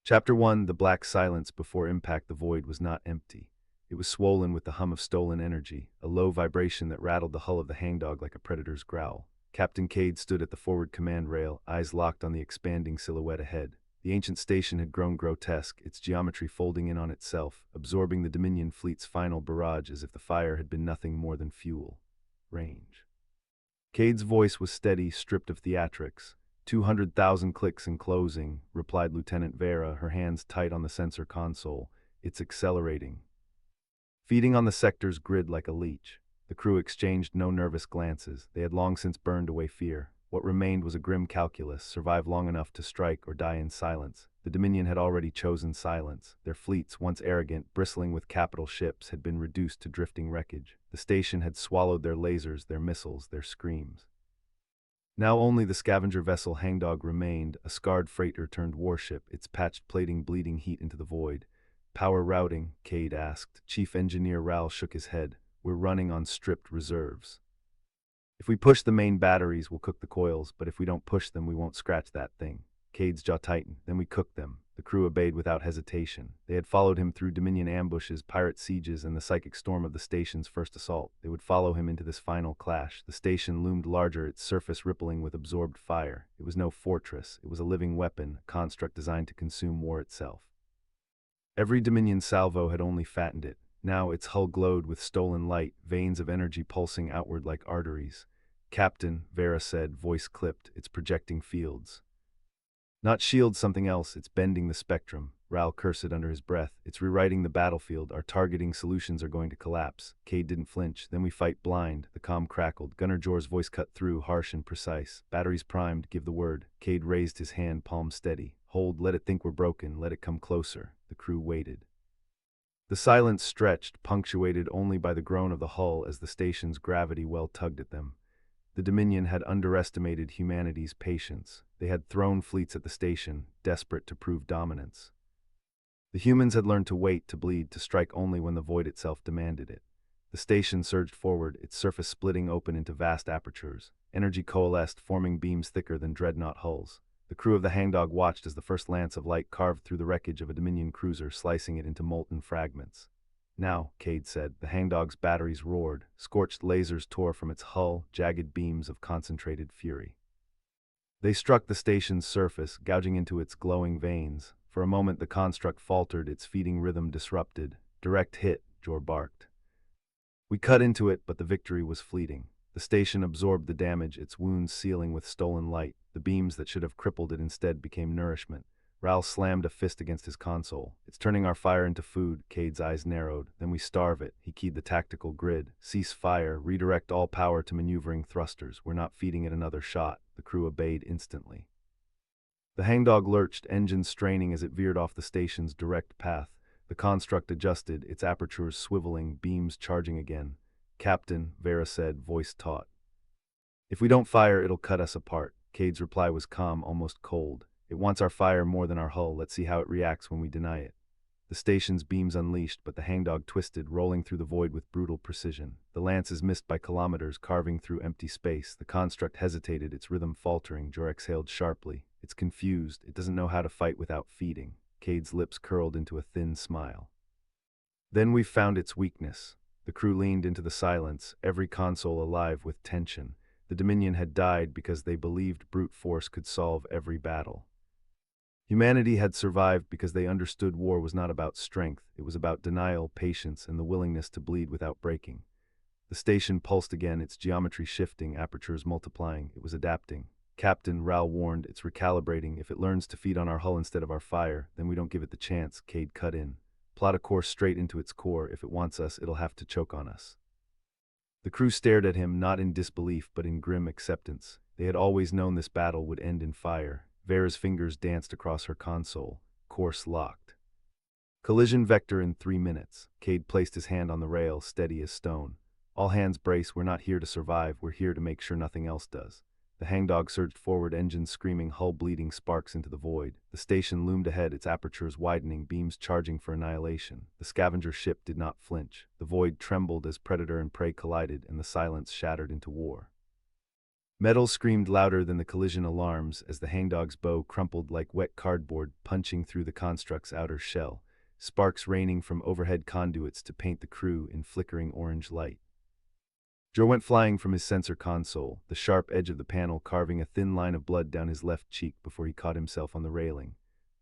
Chapter 1. The Black Silence. Before impact, the void was not empty. It was swollen with the hum of stolen energy, a low vibration that rattled the hull of the hangdog like a predator's growl. Captain Cade stood at the forward command rail, eyes locked on the expanding silhouette ahead. The ancient station had grown grotesque, its geometry folding in on itself, absorbing the Dominion fleet's final barrage as if the fire had been nothing more than fuel. Range. Cade's voice was steady, stripped of theatrics. 200,000 clicks in closing, replied Lieutenant Vera, her hands tight on the sensor console. It's accelerating. Feeding on the sector's grid like a leech. The crew exchanged no nervous glances. They had long since burned away fear. What remained was a grim calculus: survive long enough to strike or die in silence. The Dominion had already chosen silence. Their fleets, once arrogant, bristling with capital ships, had been reduced to drifting wreckage. The station had swallowed their lasers, their missiles, their screams. Now only the scavenger vessel Hangdog remained, a scarred freighter-turned warship, its patched plating bleeding heat into the void. Power routing, Cade asked. Chief Engineer Ral shook his head. We're running on stripped reserves. If we push the main batteries, we'll cook the coils, but if we don't push them, we won't scratch that thing. Cade's jaw tightened. Then we cooked them. The crew obeyed without hesitation. They had followed him through Dominion ambushes, pirate sieges, and the psychic storm of the station's first assault. They would follow him into this final clash. The station loomed larger, its surface rippling with absorbed fire. It was no fortress. It was a living weapon, a construct designed to consume war itself. Every Dominion salvo had only fattened it. Now its hull glowed with stolen light, veins of energy pulsing outward like arteries. Captain, Vera said, voice clipped, it's projecting fields. Not shields, something else, it's bending the spectrum. Ral cursed under his breath. It's rewriting the battlefield. Our targeting solutions are going to collapse. Cade didn't flinch. Then we fight blind. The comm crackled. Gunner Jor's voice cut through, harsh and precise. Batteries primed, give the word. Cade raised his hand, palm steady. Hold, let it think we're broken, let it come closer. The crew waited. The silence stretched, punctuated only by the groan of the hull as the station's gravity well tugged at them. The Dominion had underestimated humanity's patience. They had thrown fleets at the station, desperate to prove dominance. The humans had learned to wait, to bleed, to strike only when the void itself demanded it. The station surged forward, its surface splitting open into vast apertures. Energy coalesced, forming beams thicker than dreadnought hulls. The crew of the Hangdog watched as the first lance of light carved through the wreckage of a Dominion cruiser, slicing it into molten fragments. Now, Cade said, the Hangdog's batteries roared. Scorched lasers tore from its hull, jagged beams of concentrated fury. They struck the station's surface, gouging into its glowing veins. For a moment the construct faltered, its feeding rhythm disrupted. Direct hit, Jor barked. We cut into it, but the victory was fleeting. The station absorbed the damage, its wounds sealing with stolen light. The beams that should have crippled it instead became nourishment. Ral slammed a fist against his console. It's turning our fire into food. Cade's eyes narrowed. Then we starve it. He keyed the tactical grid. Cease fire. Redirect all power to maneuvering thrusters. We're not feeding it another shot. The crew obeyed instantly. The Hangdog lurched, engines straining as it veered off the station's direct path. The construct adjusted, its apertures swiveling, beams charging again. Captain, Vera said, voice taut. If we don't fire, it'll cut us apart. Cade's reply was calm, almost cold. It wants our fire more than our hull. Let's see how it reacts when we deny it. The station's beams unleashed, but the Hangdog twisted, rolling through the void with brutal precision. The lances missed by kilometers, carving through empty space. The construct hesitated, its rhythm faltering. Jor exhaled sharply. It's confused. It doesn't know how to fight without feeding. Cade's lips curled into a thin smile. Then we found its weakness. The crew leaned into the silence, every console alive with tension. The Dominion had died because they believed brute force could solve every battle. Humanity had survived because they understood war was not about strength, it was about denial, patience, and the willingness to bleed without breaking. The station pulsed again, its geometry shifting, apertures multiplying. It was adapting. Captain, Ral warned, it's recalibrating. If it learns to feed on our hull instead of our fire, then we don't give it the chance. Cade cut in. Plot a course straight into its core. If it wants us, it'll have to choke on us. The crew stared at him, not in disbelief, but in grim acceptance. They had always known this battle would end in fire. Vera's fingers danced across her console. Course locked. Collision vector in 3 minutes. Cade placed his hand on the rail, steady as stone. All hands brace. We're not here to survive. We're here to make sure nothing else does. The Hangdog surged forward, engines screaming, hull bleeding, sparks into the void. The station loomed ahead, its apertures widening, beams charging for annihilation. The scavenger ship did not flinch. The void trembled as predator and prey collided, and the silence shattered into war. Metal screamed louder than the collision alarms as the hangdog's bow crumpled like wet cardboard, punching through the construct's outer shell, sparks raining from overhead conduits to paint the crew in flickering orange light. Joe went flying from his sensor console, the sharp edge of the panel carving a thin line of blood down his left cheek before he caught himself on the railing.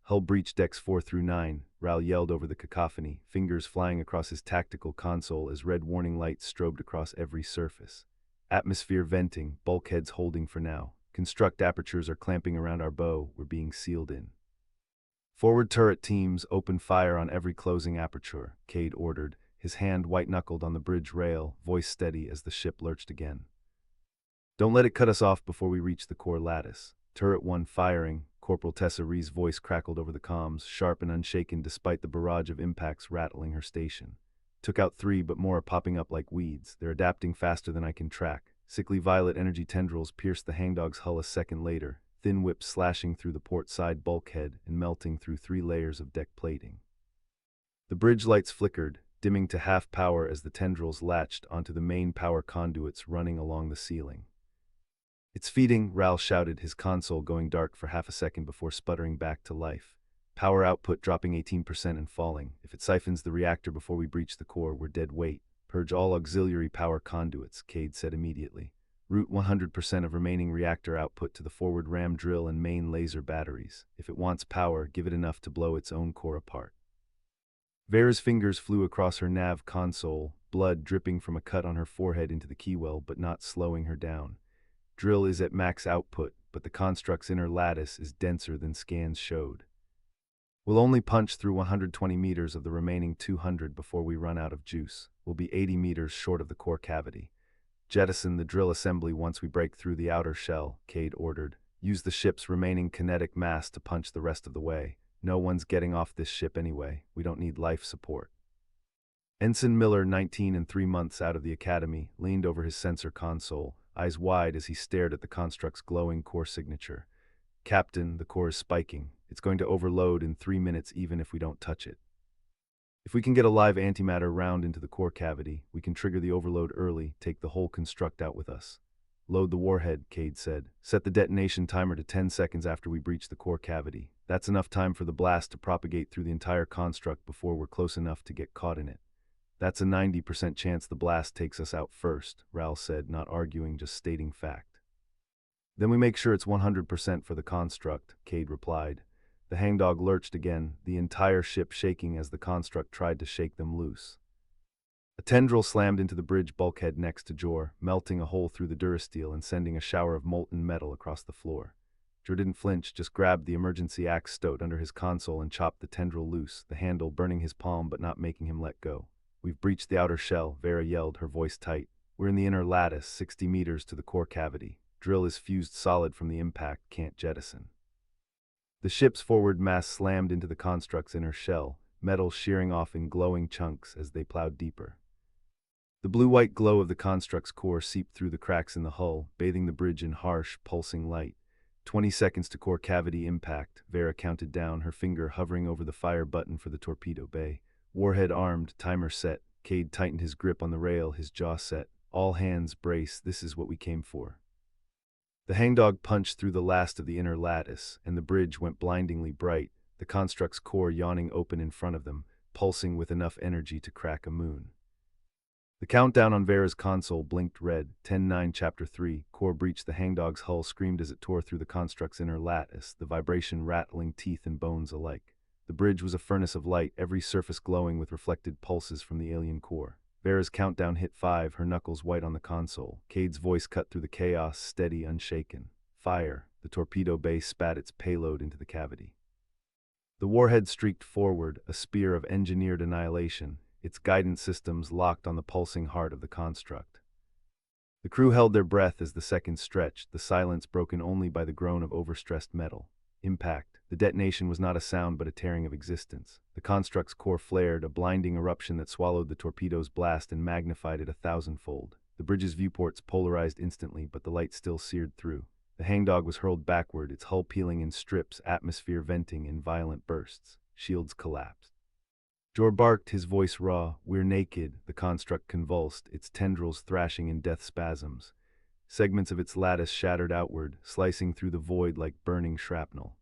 Hull breach decks 4 through 9, Ral yelled over the cacophony, fingers flying across his tactical console as red warning lights strobed across every surface. Atmosphere venting, bulkheads holding for now. Construct apertures are clamping around our bow, we're being sealed in. Forward turret teams, open fire on every closing aperture, Cade ordered, his hand white-knuckled on the bridge rail, voice steady as the ship lurched again. Don't let it cut us off before we reach the core lattice. Turret 1 firing, Corporal Tessa Ree's voice crackled over the comms, sharp and unshaken despite the barrage of impacts rattling her station. Took out 3, but more are popping up like weeds. They're adapting faster than I can track. Sickly violet energy tendrils pierced the hangdog's hull a second later, thin whips slashing through the port side bulkhead and melting through 3 layers of deck plating. The bridge lights flickered, dimming to half power as the tendrils latched onto the main power conduits running along the ceiling. It's feeding, Ral shouted, his console going dark for half a second before sputtering back to life. Power output dropping 18% and falling. If it siphons the reactor before we breach the core, we're dead weight. Purge all auxiliary power conduits, Cade said immediately. Route 100% of remaining reactor output to the forward ram drill and main laser batteries. If it wants power, give it enough to blow its own core apart. Vera's fingers flew across her nav console, blood dripping from a cut on her forehead into the keywell but not slowing her down. Drill is at max output, but the construct's inner lattice is denser than scans showed. We'll only punch through 120 meters of the remaining 200 before we run out of juice. We'll be 80 meters short of the core cavity. Jettison the drill assembly once we break through the outer shell, Cade ordered. Use the ship's remaining kinetic mass to punch the rest of the way. No one's getting off this ship anyway. We don't need life support. Ensign Miller, 19 and 3 months out of the academy, leaned over his sensor console, eyes wide as he stared at the construct's glowing core signature. Captain, the core is spiking. It's going to overload in 3 minutes even if we don't touch it. If we can get a live antimatter round into the core cavity, we can trigger the overload early, take the whole construct out with us. Load the warhead, Cade said. Set the detonation timer to 10 seconds after we breach the core cavity. That's enough time for the blast to propagate through the entire construct before we're close enough to get caught in it. That's a 90% chance the blast takes us out first, Ral said, not arguing, just stating fact. Then we make sure it's 100% for the construct, Cade replied. The hangdog lurched again, the entire ship shaking as the construct tried to shake them loose. A tendril slammed into the bridge bulkhead next to Jor, melting a hole through the durasteel and sending a shower of molten metal across the floor. Jor didn't flinch, just grabbed the emergency axe stowed under his console and chopped the tendril loose, the handle burning his palm but not making him let go. We've breached the outer shell, Vera yelled, her voice tight. We're in the inner lattice, 60 meters to the core cavity. Drill is fused solid from the impact, can't jettison. The ship's forward mass slammed into the construct's inner shell, metal shearing off in glowing chunks as they plowed deeper. The blue-white glow of the construct's core seeped through the cracks in the hull, bathing the bridge in harsh, pulsing light. 20 seconds to core cavity impact, Vera counted down, her finger hovering over the fire button for the torpedo bay. Warhead armed, timer set. Cade tightened his grip on the rail, his jaw set. All hands brace, this is what we came for. The hangdog punched through the last of the inner lattice, and the bridge went blindingly bright, the construct's core yawning open in front of them, pulsing with enough energy to crack a moon. The countdown on Vera's console blinked red. 10-9 Chapter 3. Core breached. The hangdog's hull screamed as it tore through the construct's inner lattice, the vibration rattling teeth and bones alike. The bridge was a furnace of light, every surface glowing with reflected pulses from the alien core. Vera's countdown hit 5, her knuckles white on the console. Cade's voice cut through the chaos, steady, unshaken. Fire. The torpedo bay spat its payload into the cavity. The warhead streaked forward, a spear of engineered annihilation, its guidance systems locked on the pulsing heart of the construct. The crew held their breath as the seconds stretched, the silence broken only by the groan of overstressed metal. Impact. The detonation was not a sound but a tearing of existence. The construct's core flared, a blinding eruption that swallowed the torpedo's blast and magnified it 1,000-fold. The bridge's viewports polarized instantly, but the light still seared through. The hangdog was hurled backward, its hull peeling in strips, atmosphere venting in violent bursts. Shields collapsed. Jor barked, his voice raw. We're naked. The construct convulsed, its tendrils thrashing in death spasms. Segments of its lattice shattered outward, slicing through the void like burning shrapnel.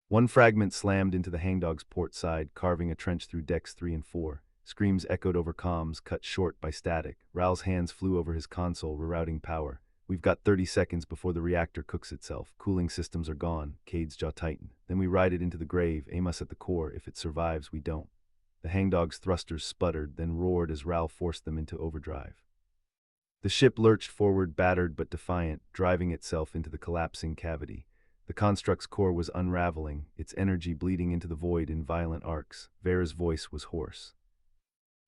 One fragment slammed into the hangdog's port side, carving a trench through decks 3 and 4. Screams echoed over comms, cut short by static. Ral's hands flew over his console, rerouting power. We've got 30 seconds before the reactor cooks itself. Cooling systems are gone. Cade's jaw tightened. Then we ride it into the grave, aim us at the core. If it survives, we don't. The hangdog's thrusters sputtered, then roared as Ral forced them into overdrive. The ship lurched forward, battered but defiant, driving itself into the collapsing cavity. The construct's core was unraveling, its energy bleeding into the void in violent arcs. Vera's voice was hoarse.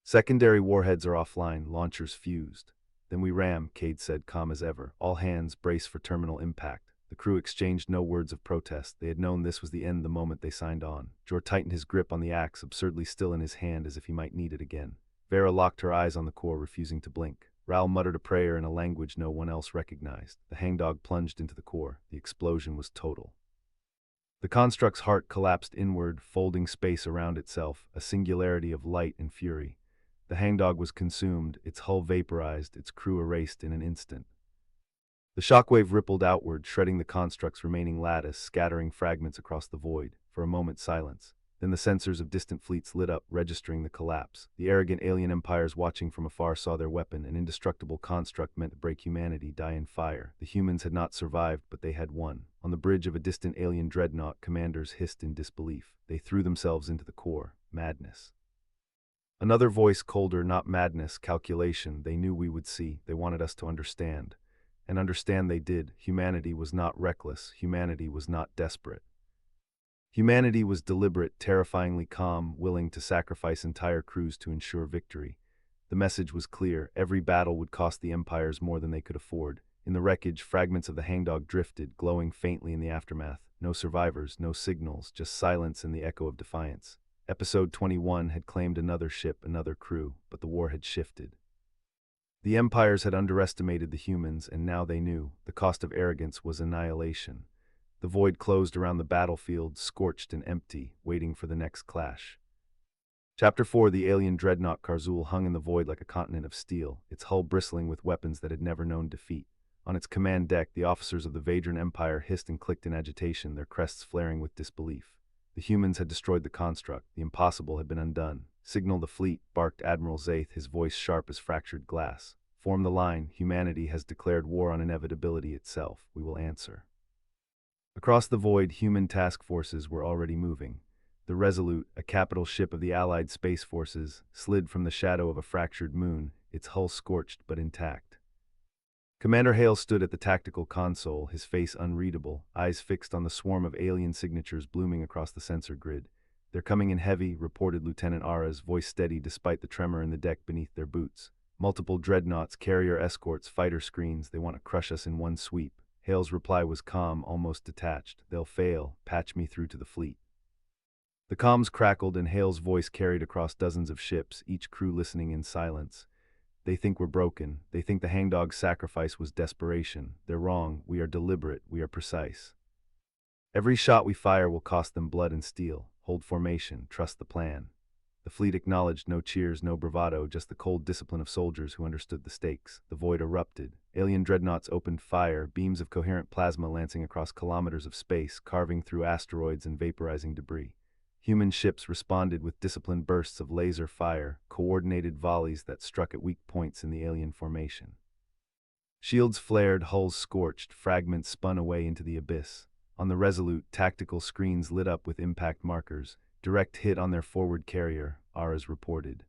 Secondary warheads are offline, launchers fused. Then we ram, Cade said, calm as ever. All hands brace for terminal impact. The crew exchanged no words of protest. They had known this was the end the moment they signed on. Jor tightened his grip on the axe, absurdly still in his hand as if he might need it again. Vera locked her eyes on the core, refusing to blink. Ral muttered a prayer in a language no one else recognized. The hangdog plunged into the core. The explosion was total. The construct's heart collapsed inward, folding space around itself, a singularity of light and fury. The hangdog was consumed, its hull vaporized, its crew erased in an instant. The shockwave rippled outward, shredding the construct's remaining lattice, scattering fragments across the void. For a moment, silence. Then the sensors of distant fleets lit up, registering the collapse. The arrogant alien empires watching from afar saw their weapon, an indestructible construct meant to break humanity, die in fire. The humans had not survived, but they had won. On the bridge of a distant alien dreadnought, commanders hissed in disbelief. They threw themselves into the core. Madness. Another voice, colder, not madness, calculation. They knew we would see. They wanted us to understand. And understand they did. Humanity was not reckless. Humanity was not desperate. Humanity was deliberate, terrifyingly calm, willing to sacrifice entire crews to ensure victory. The message was clear. Every battle would cost the empires more than they could afford. In the wreckage, fragments of the hangdog drifted, glowing faintly in the aftermath. No survivors, no signals, just silence and the echo of defiance. Episode 21 had claimed another ship, another crew, but the war had shifted. The empires had underestimated the humans, and now they knew. The cost of arrogance was annihilation. The void closed around the battlefield, scorched and empty, waiting for the next clash. Chapter 4. The alien dreadnought Karzul hung in the void like a continent of steel, its hull bristling with weapons that had never known defeat. On its command deck, the officers of the Vadran Empire hissed and clicked in agitation, their crests flaring with disbelief. The humans had destroyed the construct. The impossible had been undone. Signal the fleet, barked Admiral Zaith, his voice sharp as fractured glass. Form the line. Humanity has declared war on inevitability itself. We will answer. Across the void, human task forces were already moving. The Resolute, a capital ship of the Allied Space Forces, slid from the shadow of a fractured moon, its hull scorched but intact. Commander Hale stood at the tactical console, his face unreadable, eyes fixed on the swarm of alien signatures blooming across the sensor grid. They're coming in heavy, reported Lieutenant Ara's, voice steady despite the tremor in the deck beneath their boots. Multiple dreadnoughts, carrier escorts, fighter screens, they want to crush us in one sweep. Hale's reply was calm, almost detached. They'll fail. Patch me through to the fleet. The comms crackled and Hale's voice carried across dozens of ships, each crew listening in silence. They think we're broken. They think the hangdog's sacrifice was desperation. They're wrong. We are deliberate. We are precise. Every shot we fire will cost them blood and steel. Hold formation. Trust the plan. The fleet acknowledged, no cheers, no bravado, just the cold discipline of soldiers who understood the stakes. The void erupted. Alien dreadnoughts opened fire, beams of coherent plasma lancing across kilometers of space, carving through asteroids and vaporizing debris. Human ships responded with disciplined bursts of laser fire, coordinated volleys that struck at weak points in the alien formation. Shields flared, hulls scorched, fragments spun away into the abyss. On the Resolute, tactical screens lit up with impact markers. Direct hit on their forward carrier, Ara's reported.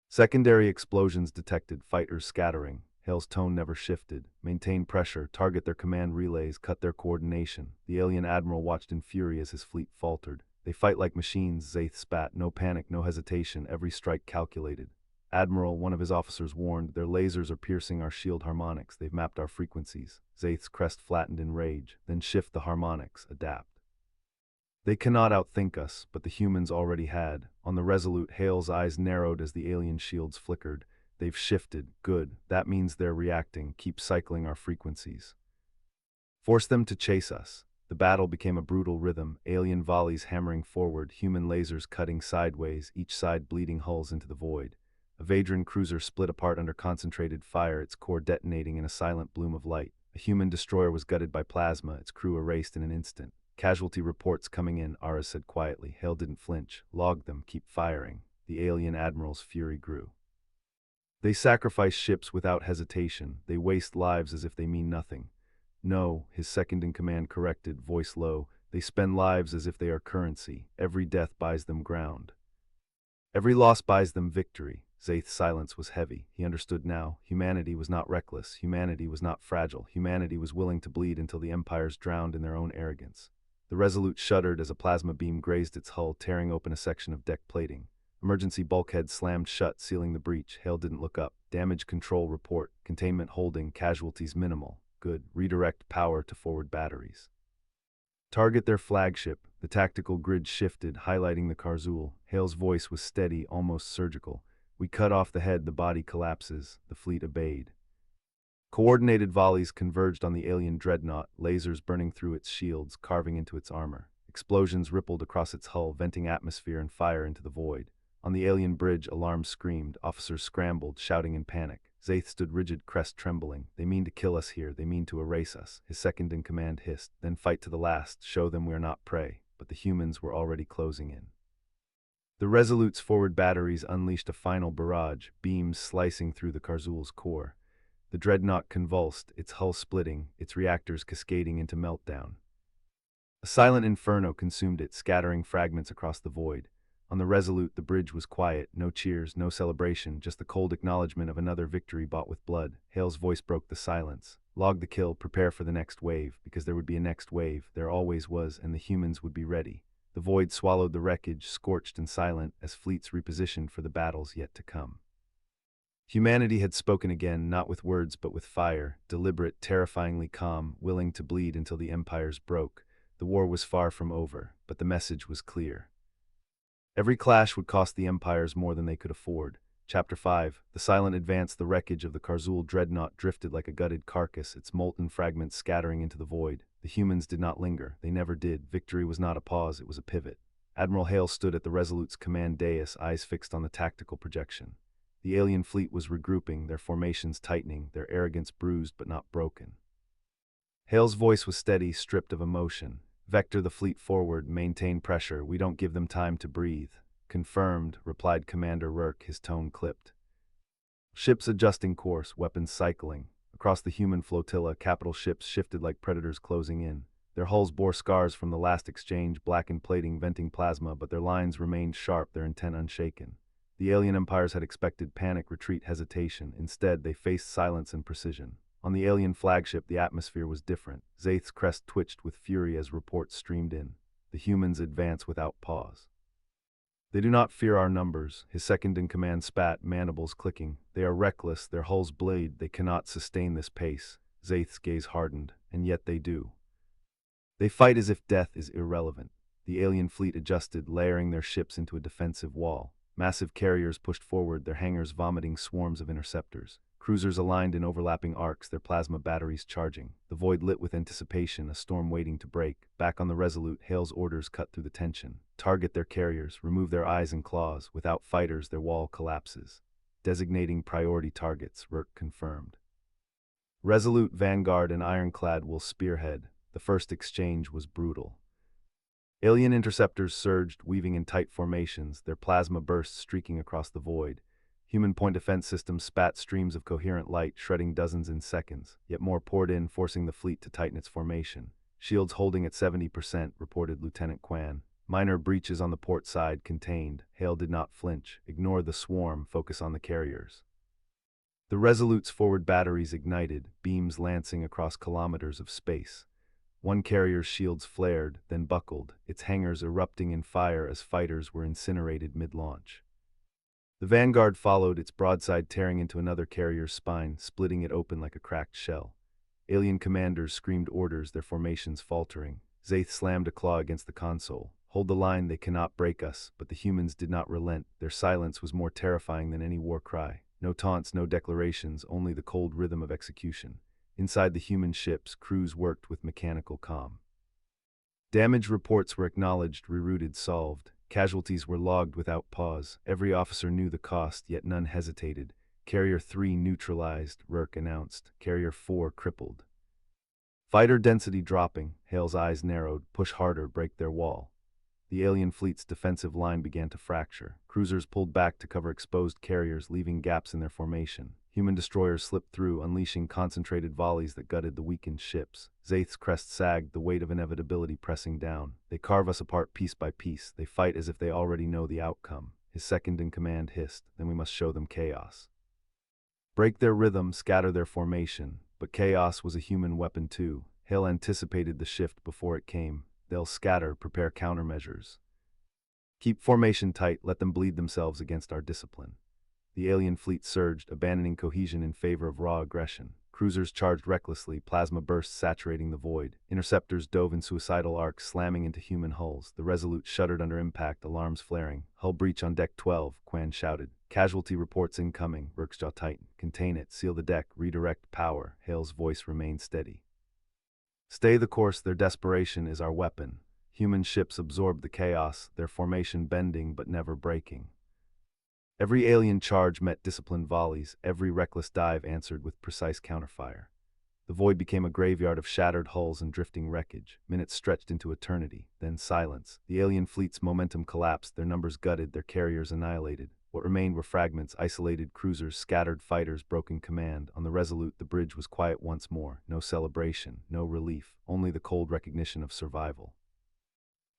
Secondary explosions detected, fighters scattering. Hale's tone never shifted. Maintain pressure, target their command relays, cut their coordination. The alien admiral watched in fury as his fleet faltered. They fight like machines, Zaith spat. No panic, no hesitation, every strike calculated. Admiral, one of his officers warned, their lasers are piercing our shield harmonics. They've mapped our frequencies. Zaith's crest flattened in rage. Then shift the harmonics, adapt. They cannot outthink us, but the humans already had. On the Resolute, Hale's eyes narrowed as the alien shields flickered. They've shifted. Good. That means they're reacting. Keep cycling our frequencies. Force them to chase us. The battle became a brutal rhythm, alien volleys hammering forward, human lasers cutting sideways, each side bleeding hulls into the void. A Vadran cruiser split apart under concentrated fire, its core detonating in a silent bloom of light. A human destroyer was gutted by plasma, its crew erased in an instant. Casualty reports coming in, Ara said quietly. Hale didn't flinch. Log them, keep firing. The alien admiral's fury grew. They sacrifice ships without hesitation. They waste lives as if they mean nothing. No, his second-in-command corrected, voice low. They spend lives as if they are currency. Every death buys them ground. Every loss buys them victory. Zaith's silence was heavy. He understood now. Humanity was not reckless. Humanity was not fragile. Humanity was willing to bleed until the empires drowned in their own arrogance. The Resolute shuddered as a plasma beam grazed its hull, tearing open a section of deck plating. Emergency bulkhead slammed shut, sealing the breach. Hale didn't look up. Damage control report. Containment holding. Casualties minimal. Good. Redirect power to forward batteries. Target their flagship. The tactical grid shifted, highlighting the Karzul. Hale's voice was steady, almost surgical. We cut off the head, the body collapses. The fleet obeyed. Coordinated volleys converged on the alien dreadnought, lasers burning through its shields, carving into its armor. Explosions rippled across its hull, venting atmosphere and fire into the void. On the alien bridge, alarms screamed. Officers scrambled, shouting in panic. Zaith stood rigid, crest trembling. They mean to kill us here. They mean to erase us. His second-in-command hissed. Then fight to the last. Show them we are not prey. But the humans were already closing in. The Resolute's forward batteries unleashed a final barrage, beams slicing through the Karzul's core. The dreadnought convulsed, its hull splitting, its reactors cascading into meltdown. A silent inferno consumed it, scattering fragments across the void. On the Resolute, the bridge was quiet, no cheers, no celebration, just the cold acknowledgement of another victory bought with blood. Hale's voice broke the silence. Log the kill, prepare for the next wave, because there would be a next wave, there always was, and the humans would be ready. The void swallowed the wreckage, scorched and silent, as fleets repositioned for the battles yet to come. Humanity had spoken again, not with words but with fire, deliberate, terrifyingly calm, willing to bleed until the empires broke. The war was far from over, but the message was clear. Every clash would cost the empires more than they could afford. Chapter 5. The silent advance. The wreckage of the Karzul dreadnought drifted like a gutted carcass, its molten fragments scattering into the void. The humans did not linger. They never did. Victory was not a pause, it was a pivot. Admiral Hale stood at the Resolute's command dais, eyes fixed on the tactical projection. The alien fleet was regrouping, their formations tightening, their arrogance bruised but not broken. Hale's voice was steady, stripped of emotion. Vector the fleet forward, maintain pressure, we don't give them time to breathe. Confirmed, replied Commander Rourke, his tone clipped. Ships adjusting course, weapons cycling. Across the human flotilla, capital ships shifted like predators closing in. Their hulls bore scars from the last exchange, blackened plating venting plasma, but their lines remained sharp, their intent unshaken. The alien empires had expected panic, retreat, hesitation. Instead, they faced silence and precision. On the alien flagship, the atmosphere was different. Zaith's crest twitched with fury as reports streamed in. The humans advance without pause. They do not fear our numbers, his second-in-command spat, mandibles clicking. They are reckless, their hulls blade, they cannot sustain this pace. Zaith's gaze hardened, and yet they do. They fight as if death is irrelevant. The alien fleet adjusted, layering their ships into a defensive wall. Massive carriers pushed forward, their hangars vomiting swarms of interceptors. Cruisers aligned in overlapping arcs, their plasma batteries charging. The void lit with anticipation, a storm waiting to break. Back on the Resolute, Hale's orders cut through the tension. Target their carriers, remove their eyes and claws. Without fighters, their wall collapses. Designating priority targets, Rourke confirmed. Resolute, Vanguard, and Ironclad will spearhead. The first exchange was brutal. Alien interceptors surged, weaving in tight formations, their plasma bursts streaking across the void. Human point defense systems spat streams of coherent light, shredding dozens in seconds, yet more poured in, forcing the fleet to tighten its formation. Shields holding at 70%, reported Lieutenant Quan. Minor breaches on the port side contained. Hale did not flinch. Ignore the swarm, focus on the carriers. The Resolute's forward batteries ignited, beams lancing across kilometers of space. One carrier's shields flared, then buckled, its hangars erupting in fire as fighters were incinerated mid-launch. The Vanguard followed, its broadside tearing into another carrier's spine, splitting it open like a cracked shell. Alien commanders screamed orders, their formations faltering. Zaith slammed a claw against the console. Hold the line, they cannot break us, but the humans did not relent. Their silence was more terrifying than any war cry. No taunts, no declarations, only the cold rhythm of execution. Inside the human ships, crews worked with mechanical calm. Damage reports were acknowledged, rerouted, solved. Casualties were logged without pause. Every officer knew the cost, yet none hesitated. Carrier 3 neutralized, Rourke announced. Carrier 4 crippled. Fighter density dropping, Hale's eyes narrowed. Push harder, break their wall. The alien fleet's defensive line began to fracture. Cruisers pulled back to cover exposed carriers, leaving gaps in their formation. Human destroyers slipped through, unleashing concentrated volleys that gutted the weakened ships. Zaith's crest sagged, the weight of inevitability pressing down. They carve us apart piece by piece. They fight as if they already know the outcome. His second-in-command hissed, then we must show them chaos. Break their rhythm, scatter their formation. But chaos was a human weapon too. Hale anticipated the shift before it came. They'll scatter, prepare countermeasures. Keep formation tight, let them bleed themselves against our discipline. The alien fleet surged, abandoning cohesion in favor of raw aggression. Cruisers charged recklessly, plasma bursts saturating the void. Interceptors dove in suicidal arcs, slamming into human hulls. The Resolute shuddered under impact, alarms flaring. Hull breach on deck 12, Quan shouted. Casualty reports incoming, Rourke's jaw tightened. Contain it, seal the deck, redirect power. Hale's voice remained steady. Stay the course, their desperation is our weapon. Human ships absorbed the chaos, their formation bending but never breaking. Every alien charge met disciplined volleys, every reckless dive answered with precise counterfire. The void became a graveyard of shattered hulls and drifting wreckage. Minutes stretched into eternity, then silence. The alien fleet's momentum collapsed, their numbers gutted, their carriers annihilated. What remained were fragments, isolated cruisers, scattered fighters, broken command. On the Resolute, the bridge was quiet once more. No celebration, no relief, only the cold recognition of survival.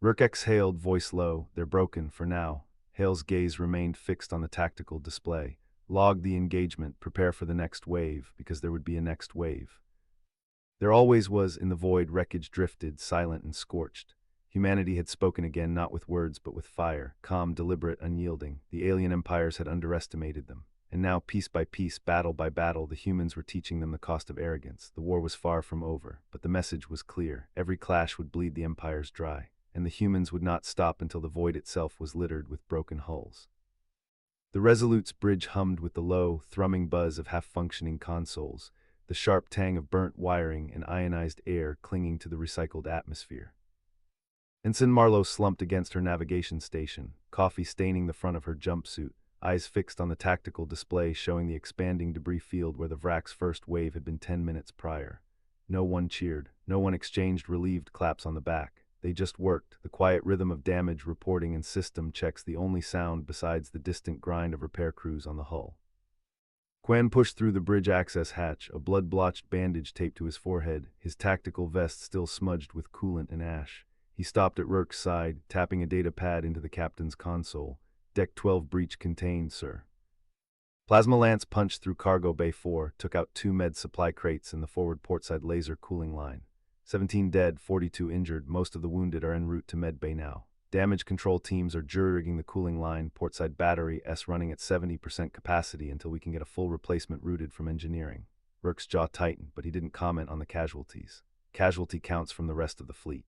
Rourke exhaled, voice low. They're broken, for now. Hale's gaze remained fixed on the tactical display. Log the engagement, prepare for the next wave, because there would be a next wave. There always was. In the void, wreckage drifted, silent and scorched. Humanity had spoken again, not with words but with fire, calm, deliberate, unyielding. The alien empires had underestimated them. And now, piece by piece, battle by battle, the humans were teaching them the cost of arrogance. The war was far from over, but the message was clear. Every clash would bleed the empires dry, and the humans would not stop until the void itself was littered with broken hulls. The Resolute's bridge hummed with the low, thrumming buzz of half-functioning consoles, the sharp tang of burnt wiring and ionized air clinging to the recycled atmosphere. Ensign Marlowe slumped against her navigation station, coffee staining the front of her jumpsuit, eyes fixed on the tactical display showing the expanding debris field where the wrack's first wave had been 10 minutes prior. No one cheered, no one exchanged relieved claps on the back. They just worked, the quiet rhythm of damage reporting and system checks the only sound besides the distant grind of repair crews on the hull. Quan pushed through the bridge access hatch, a blood-blotched bandage taped to his forehead, his tactical vest still smudged with coolant and ash. He stopped at Rourke's side, tapping a data pad into the captain's console. Deck 12 breach contained, sir. Plasma Lance punched through Cargo Bay 4, took out 2 med supply crates and the forward portside laser cooling line. 17 dead, 42 injured, most of the wounded are en route to med bay now. Damage control teams are jury-rigging the cooling line, portside battery S running at 70% capacity until we can get a full replacement routed from engineering. Rourke's jaw tightened, but he didn't comment on the casualties. Casualty counts from the rest of the fleet.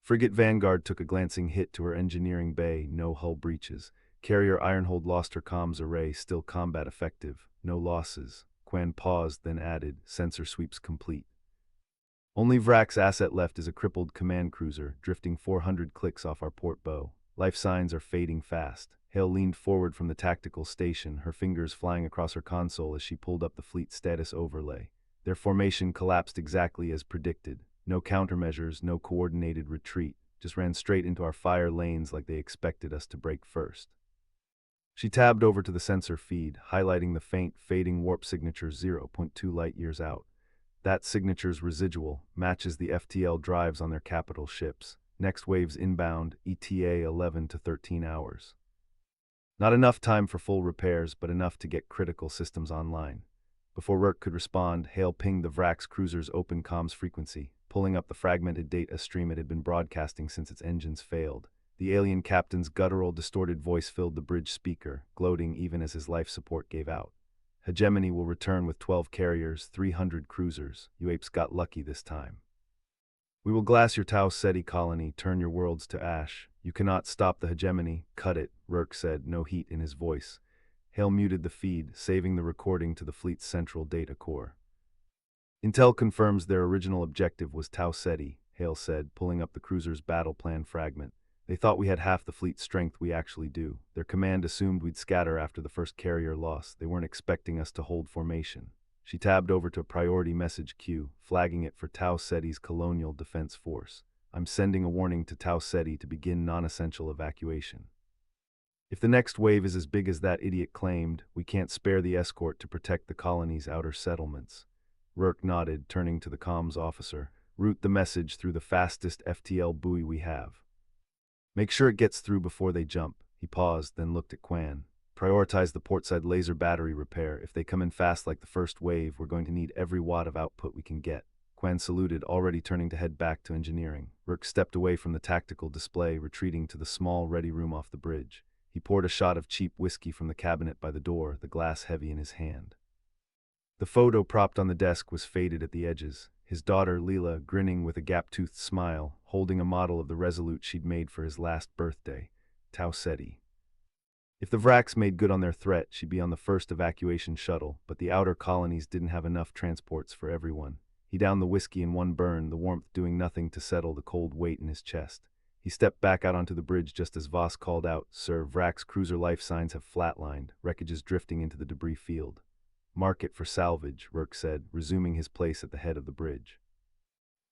Frigate Vanguard took a glancing hit to her engineering bay, no hull breaches. Carrier Ironhold lost her comms array, still combat effective. No losses. Quan paused, then added, sensor sweeps complete. Only Vrak's asset left is a crippled command cruiser, drifting 400 clicks off our port bow. Life signs are fading fast. Hale leaned forward from the tactical station, her fingers flying across her console as she pulled up the fleet status overlay. Their formation collapsed exactly as predicted. No countermeasures, no coordinated retreat, just ran straight into our fire lanes like they expected us to break first. She tabbed over to the sensor feed, highlighting the faint, fading warp signature 0.2 light-years out. That signature's residual, matches the FTL drives on their capital ships. Next wave's inbound, ETA 11 to 13 hours. Not enough time for full repairs, but enough to get critical systems online. Before Rourke could respond, Hale pinged the Vrak's cruiser's open comms frequency, pulling up the fragmented data stream it had been broadcasting since its engines failed. The alien captain's guttural, distorted voice filled the bridge speaker, gloating even as his life support gave out. Hegemony will return with 12 carriers, 300 cruisers. You apes got lucky this time. We will glass your Tau Ceti colony, turn your worlds to ash. You cannot stop the hegemony. Cut it, Rourke said, no heat in his voice. Hale muted the feed, saving the recording to the fleet's central data core. Intel confirms their original objective was Tau Ceti, Hale said, pulling up the cruiser's battle plan fragment. They thought we had half the fleet strength we actually do. Their command assumed we'd scatter after the first carrier loss. They weren't expecting us to hold formation. She tabbed over to a priority message queue, flagging it for Tau Ceti's Colonial Defense Force. I'm sending a warning to Tau Ceti to begin non-essential evacuation. If the next wave is as big as that idiot claimed, we can't spare the escort to protect the colony's outer settlements. Rourke nodded, turning to the comms officer. Route the message through the fastest FTL buoy we have. Make sure it gets through before they jump. He paused, then looked at Quan. Prioritize the portside laser battery repair. If they come in fast like the first wave, we're going to need every watt of output we can get. Quan saluted, already turning to head back to engineering. Rourke stepped away from the tactical display, retreating to the small, ready room off the bridge. He poured a shot of cheap whiskey from the cabinet by the door, the glass heavy in his hand. The photo propped on the desk was faded at the edges. His daughter, Leela, grinning with a gap-toothed smile, holding a model of the Resolute she'd made for his last birthday, Tau Ceti. If the Vraks made good on their threat, she'd be on the first evacuation shuttle, but the outer colonies didn't have enough transports for everyone. He downed the whiskey in one burn, the warmth doing nothing to settle the cold weight in his chest. He stepped back out onto the bridge just as Voss called out, Sir, Vrak's cruiser life signs have flatlined, wreckage is drifting into the debris field. Mark it for salvage, Rourke said, resuming his place at the head of the bridge.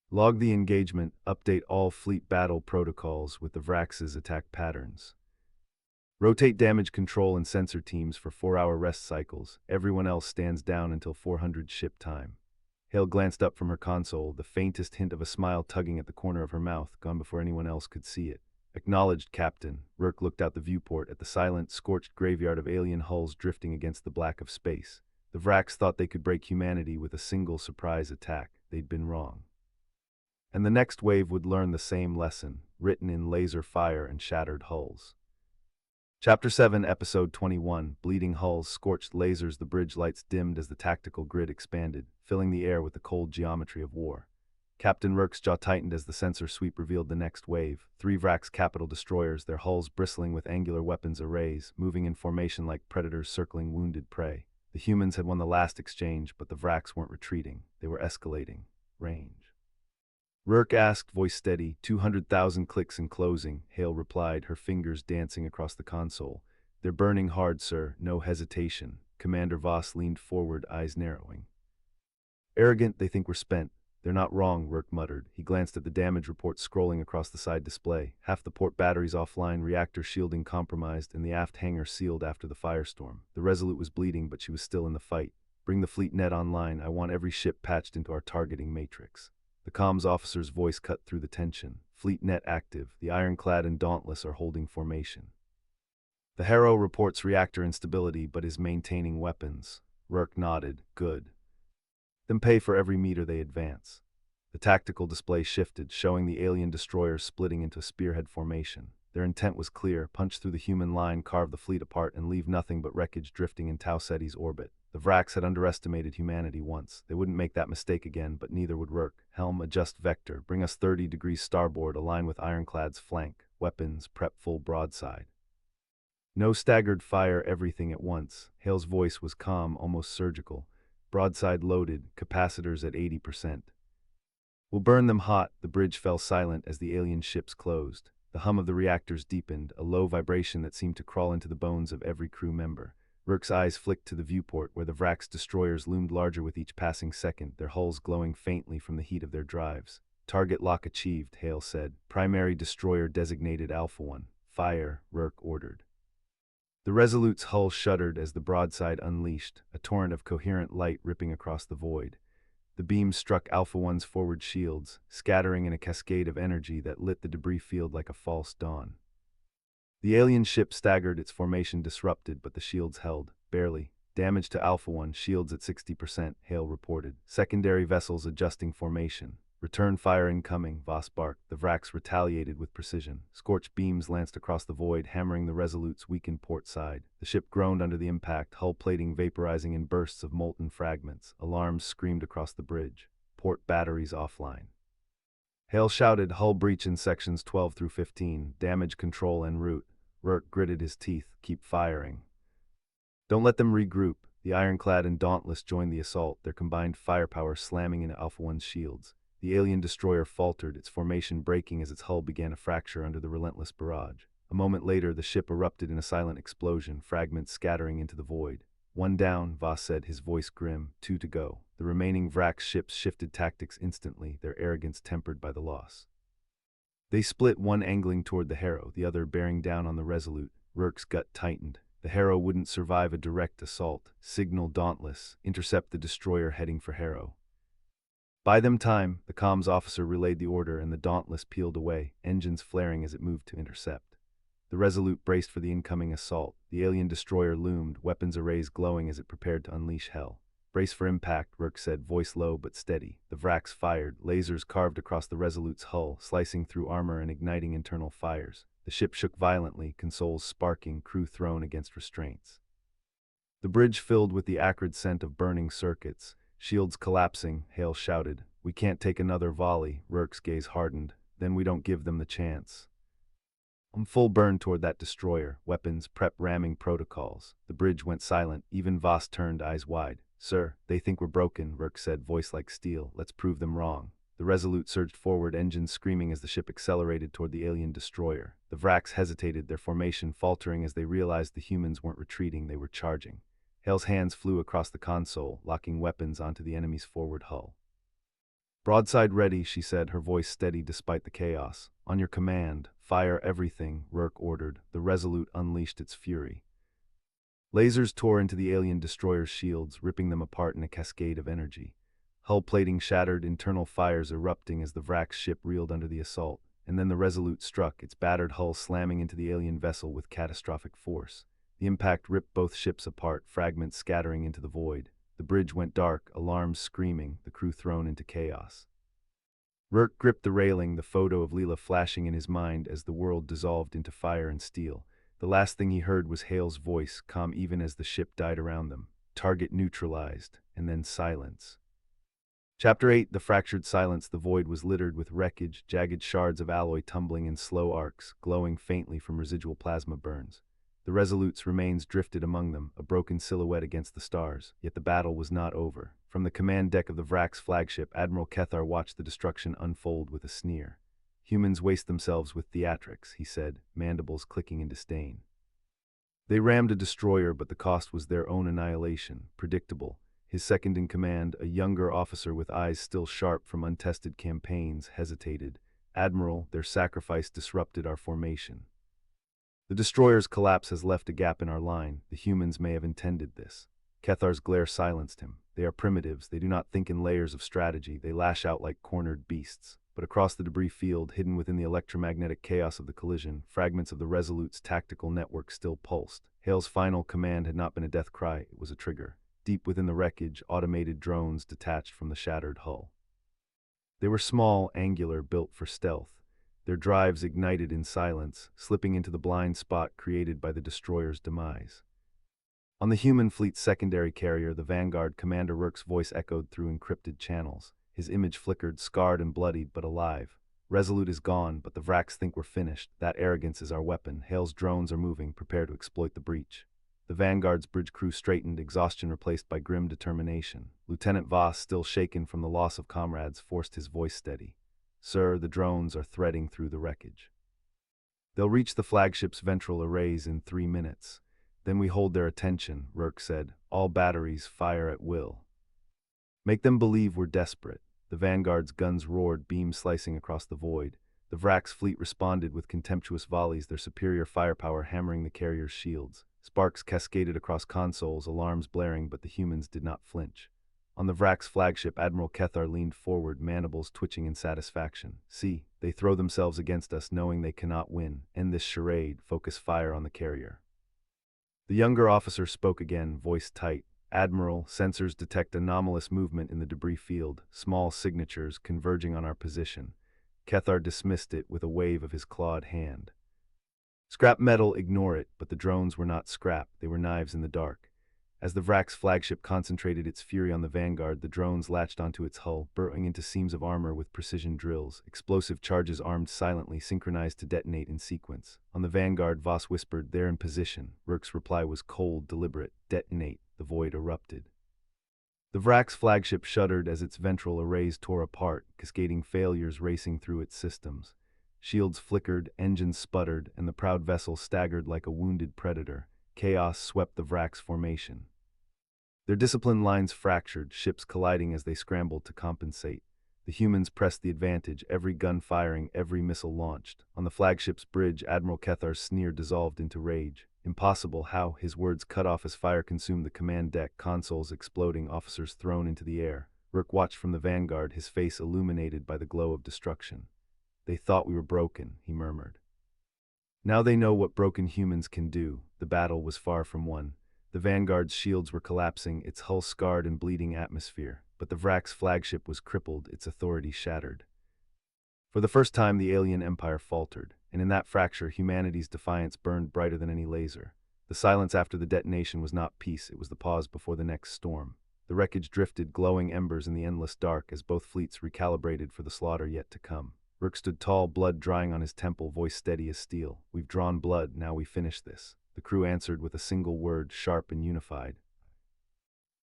Log the engagement, update all fleet battle protocols with the Vraks' attack patterns. Rotate damage control and sensor teams for 4-hour rest cycles. Everyone else stands down until 400 ship time. Hale glanced up from her console, the faintest hint of a smile tugging at the corner of her mouth, gone before anyone else could see it. Acknowledged, Captain. Rourke looked out the viewport at the silent, scorched graveyard of alien hulls drifting against the black of space. The Vraks thought they could break humanity with a single surprise attack. They'd been wrong. And the next wave would learn the same lesson, written in laser fire and shattered hulls. Chapter 7, Episode 21, Bleeding Hulls, Scorched Lasers. The bridge lights dimmed as the tactical grid expanded, filling the air with the cold geometry of war. Captain Rourke's jaw tightened as the sensor sweep revealed the next wave. 3 Vraks capital destroyers, their hulls bristling with angular weapons arrays, moving in formation like predators circling wounded prey. The humans had won the last exchange, but the Vraks weren't retreating. They were escalating. Range. Rourke asked, voice steady. 200,000 clicks in closing, Hale replied, her fingers dancing across the console. They're burning hard, sir. No hesitation. Commander Voss leaned forward, eyes narrowing. Arrogant, they think we're spent. They're not wrong, Rourke muttered. He glanced at the damage report scrolling across the side display. Half the port batteries offline, reactor shielding compromised, and the aft hangar sealed after the firestorm. The Resolute was bleeding, but she was still in the fight. Bring the fleet net online. I want every ship patched into our targeting matrix. The comms officer's voice cut through the tension. Fleet net active. The Ironclad and Dauntless are holding formation. The Harrow reports reactor instability, but is maintaining weapons. Rourke nodded. Good. Then pay for every meter they advance. The tactical display shifted, showing the alien destroyers splitting into a spearhead formation. Their intent was clear: punch through the human line, carve the fleet apart, and leave nothing but wreckage drifting in Tau Ceti's orbit. The Vraks had underestimated humanity once. They wouldn't make that mistake again, but neither would Rourke. Helm, adjust vector. Bring us 30 degrees starboard, align with Ironclad's flank. Weapons, prep full broadside. No staggered fire, everything at once. Hale's voice was calm, almost surgical. Broadside loaded, capacitors at 80%. We'll burn them hot. The bridge fell silent as the alien ships closed. The hum of the reactors deepened, a low vibration that seemed to crawl into the bones of every crew member. Rourke's eyes flicked to the viewport, where the Vraks destroyers loomed larger with each passing second, their hulls glowing faintly from the heat of their drives. Target lock achieved, Hale said. Primary destroyer designated Alpha 1. Fire, Rourke ordered. The Resolute's hull shuddered as the broadside unleashed, a torrent of coherent light ripping across the void. The beams struck Alpha 1's forward shields, scattering in a cascade of energy that lit the debris field like a false dawn. The alien ship staggered, its formation disrupted, but the shields held, barely. Damage to Alpha 1, shields at 60%, Hale reported. Secondary vessels adjusting formation. Return fire incoming, Voss barked. The Vraks retaliated with precision. Scorched beams lanced across the void, hammering the Resolute's weakened port side. The ship groaned under the impact, hull plating vaporizing in bursts of molten fragments. Alarms screamed across the bridge. Port batteries offline. Hale shouted, hull breach in sections 12 through 15, damage control en route. Rourke gritted his teeth, keep firing. Don't let them regroup. The Ironclad and Dauntless joined the assault, their combined firepower slamming into Alpha 1's shields. The alien destroyer faltered, its formation breaking as its hull began to fracture under the relentless barrage. A moment later, the ship erupted in a silent explosion, fragments scattering into the void. "One down," Voss said, his voice grim. "Two to go." The remaining Vrax ships shifted tactics instantly, their arrogance tempered by the loss. They split, one angling toward the Harrow, the other bearing down on the Resolute. Rourke's gut tightened. The Harrow wouldn't survive a direct assault. Signal Dauntless, intercept the destroyer heading for Harrow. "Buy them time," the comms officer relayed the order, and the Dauntless peeled away, engines flaring as it moved to intercept. The Resolute braced for the incoming assault. The alien destroyer loomed, weapons arrays glowing as it prepared to unleash hell. "Brace for impact," Rourke said, voice low but steady. The Vrax fired. Lasers carved across the Resolute's hull, slicing through armor and igniting internal fires. The ship shook violently, consoles sparking, crew thrown against restraints. The bridge filled with the acrid scent of burning circuits. Shields collapsing, Hale shouted. "We can't take another volley." Rourke's gaze hardened. "Then we don't give them the chance." Full burn toward that destroyer, weapons, prep ramming protocols. The bridge went silent, even Voss turned, eyes wide. "Sir, they think we're broken," Rourke said, voice like steel. "Let's prove them wrong." The Resolute surged forward, engines screaming as the ship accelerated toward the alien destroyer. The Vrax hesitated, their formation faltering as they realized the humans weren't retreating, they were charging. Hale's hands flew across the console, locking weapons onto the enemy's forward hull. "Broadside ready," she said, her voice steady despite the chaos. "On your command, fire everything," Rourke ordered. The Resolute unleashed its fury. Lasers tore into the alien destroyer's shields, ripping them apart in a cascade of energy. Hull plating shattered, internal fires erupting as the Vrax ship reeled under the assault. And then the Resolute struck, its battered hull slamming into the alien vessel with catastrophic force. The impact ripped both ships apart, fragments scattering into the void. The bridge went dark, alarms screaming, the crew thrown into chaos. Rourke gripped the railing, the photo of Leela flashing in his mind as the world dissolved into fire and steel. The last thing he heard was Hale's voice, calm even as the ship died around them. "Target neutralized," and then silence. Chapter 8. The fractured silence. The void was littered with wreckage, jagged shards of alloy tumbling in slow arcs, glowing faintly from residual plasma burns. The Resolute's remains drifted among them, a broken silhouette against the stars. Yet the battle was not over. From the command deck of the Vrax flagship, Admiral Kethar watched the destruction unfold with a sneer. "Humans waste themselves with theatrics," he said, mandibles clicking in disdain. They rammed a destroyer, but the cost was their own annihilation, predictable. His second in command, a younger officer with eyes still sharp from untested campaigns, hesitated. "Admiral, their sacrifice disrupted our formation. The destroyer's collapse has left a gap in our line. The humans may have intended this." Kethar's glare silenced him. "They are primitives. They do not think in layers of strategy. They lash out like cornered beasts." But across the debris field, hidden within the electromagnetic chaos of the collision, fragments of the Resolute's tactical network still pulsed. Hale's final command had not been a death cry, it was a trigger. Deep within the wreckage, automated drones detached from the shattered hull. They were small, angular, built for stealth. Their drives ignited in silence, slipping into the blind spot created by the destroyer's demise. On the human fleet's secondary carrier, the Vanguard, Commander Rourke's voice echoed through encrypted channels. His image flickered, scarred and bloodied, but alive. "Resolute is gone, but the Vrax think we're finished. That arrogance is our weapon. Hale's drones are moving, prepare to exploit the breach." The Vanguard's bridge crew straightened, exhaustion replaced by grim determination. Lieutenant Voss, still shaken from the loss of comrades, forced his voice steady. "Sir, the drones are threading through the wreckage. They'll reach the flagship's ventral arrays in 3 minutes. Then we hold their attention," Rourke said. "All batteries fire at will. Make them believe we're desperate." The Vanguard's guns roared, beams slicing across the void. The Vrax fleet responded with contemptuous volleys, their superior firepower hammering the carrier's shields. Sparks cascaded across consoles, alarms blaring, but the humans did not flinch. On the Vrax flagship, Admiral Kethar leaned forward, mandibles twitching in satisfaction. "See, they throw themselves against us knowing they cannot win. End this charade, focus fire on the carrier." The younger officer spoke again, voice tight. "Admiral, sensors detect anomalous movement in the debris field, small signatures converging on our position." Kethar dismissed it with a wave of his clawed hand. "Scrap metal, ignore it," but the drones were not scrap, they were knives in the dark. As the Vrax flagship concentrated its fury on the Vanguard, the drones latched onto its hull, burrowing into seams of armor with precision drills. Explosive charges armed silently, synchronized to detonate in sequence. On the Vanguard, Voss whispered, "They're in position." Rourke's reply was cold, deliberate. "Detonate." The void erupted. The Vrax flagship shuddered as its ventral arrays tore apart, cascading failures racing through its systems. Shields flickered, engines sputtered, and the proud vessel staggered like a wounded predator. Chaos swept the Vrax formation. Their disciplined lines fractured, ships colliding as they scrambled to compensate. The humans pressed the advantage, every gun firing, every missile launched. On the flagship's bridge, Admiral Kethar's sneer dissolved into rage. Impossible how, his words cut off as fire consumed the command deck, consoles exploding, officers thrown into the air. Rourke watched from the vanguard, his face illuminated by the glow of destruction. "They thought we were broken," he murmured. "Now they know what broken humans can do." The battle was far from won. The vanguard's shields were collapsing, its hull scarred and bleeding atmosphere. But the Vrax flagship was crippled, its authority shattered. For the first time, the alien empire faltered, and in that fracture, humanity's defiance burned brighter than any laser. The silence after the detonation was not peace, it was the pause before the next storm. The wreckage drifted, glowing embers in the endless dark, as both fleets recalibrated for the slaughter yet to come. Rourke stood tall, blood drying on his temple, voice steady as steel. "We've drawn blood, now we finish this." The crew answered with a single word, sharp and unified.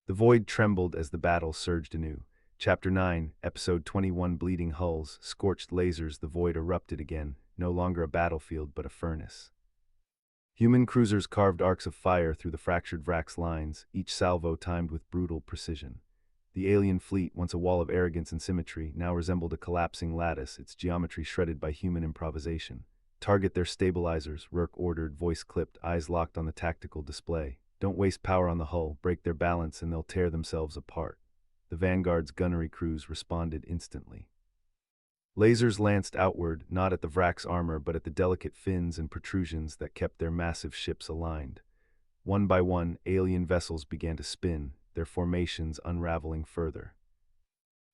The void trembled as the battle surged anew. Chapter 9, Episode 21, Bleeding Hulls, Scorched Lasers. The void erupted again, no longer a battlefield but a furnace. Human cruisers carved arcs of fire through the fractured Vrax lines, each salvo timed with brutal precision. The alien fleet, once a wall of arrogance and symmetry, now resembled a collapsing lattice, its geometry shredded by human improvisation. "Target their stabilizers," Rourke ordered, voice clipped, eyes locked on the tactical display. "Don't waste power on the hull, break their balance and they'll tear themselves apart." The Vanguard's gunnery crews responded instantly. Lasers lanced outward, not at the Vrax armor but at the delicate fins and protrusions that kept their massive ships aligned. One by one, alien vessels began to spin, their formations unraveling further.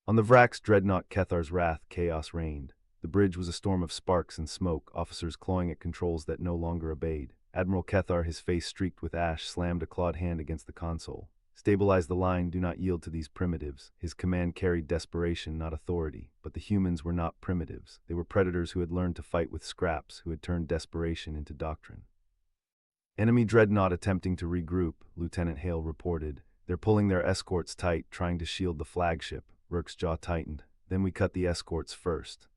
On the Vrax dreadnought Kethar's wrath, chaos reigned. The bridge was a storm of sparks and smoke, officers clawing at controls that no longer obeyed. Admiral Kethar, his face streaked with ash, slammed a clawed hand against the console. "Stabilize the line, do not yield to these primitives." His command carried desperation, not authority. But the humans were not primitives. They were predators who had learned to fight with scraps, who had turned desperation into doctrine. "Enemy dreadnought attempting to regroup," Lieutenant Hale reported. "They're pulling their escorts tight, trying to shield the flagship." Rourke's jaw tightened. "Then we cut the escorts first."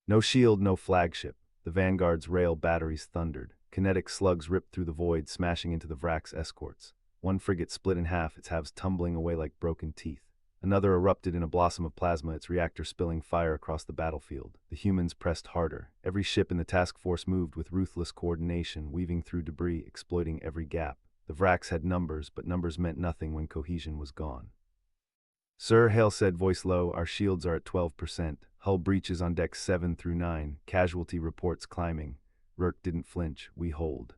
No shield, no flagship. The Vanguard's rail batteries thundered. Kinetic slugs ripped through the void, smashing into the Vrax escorts. One frigate split in half, its halves tumbling away like broken teeth. Another erupted in a blossom of plasma, its reactor spilling fire across the battlefield. The humans pressed harder. Every ship in the task force moved with ruthless coordination, weaving through debris, exploiting every gap. The Vrax had numbers, but numbers meant nothing when cohesion was gone. "Sir," Hale said, voice low, "our shields are at 12%. Hull breaches on decks 7 through 9. Casualty reports climbing." Rourke didn't flinch. "We hold."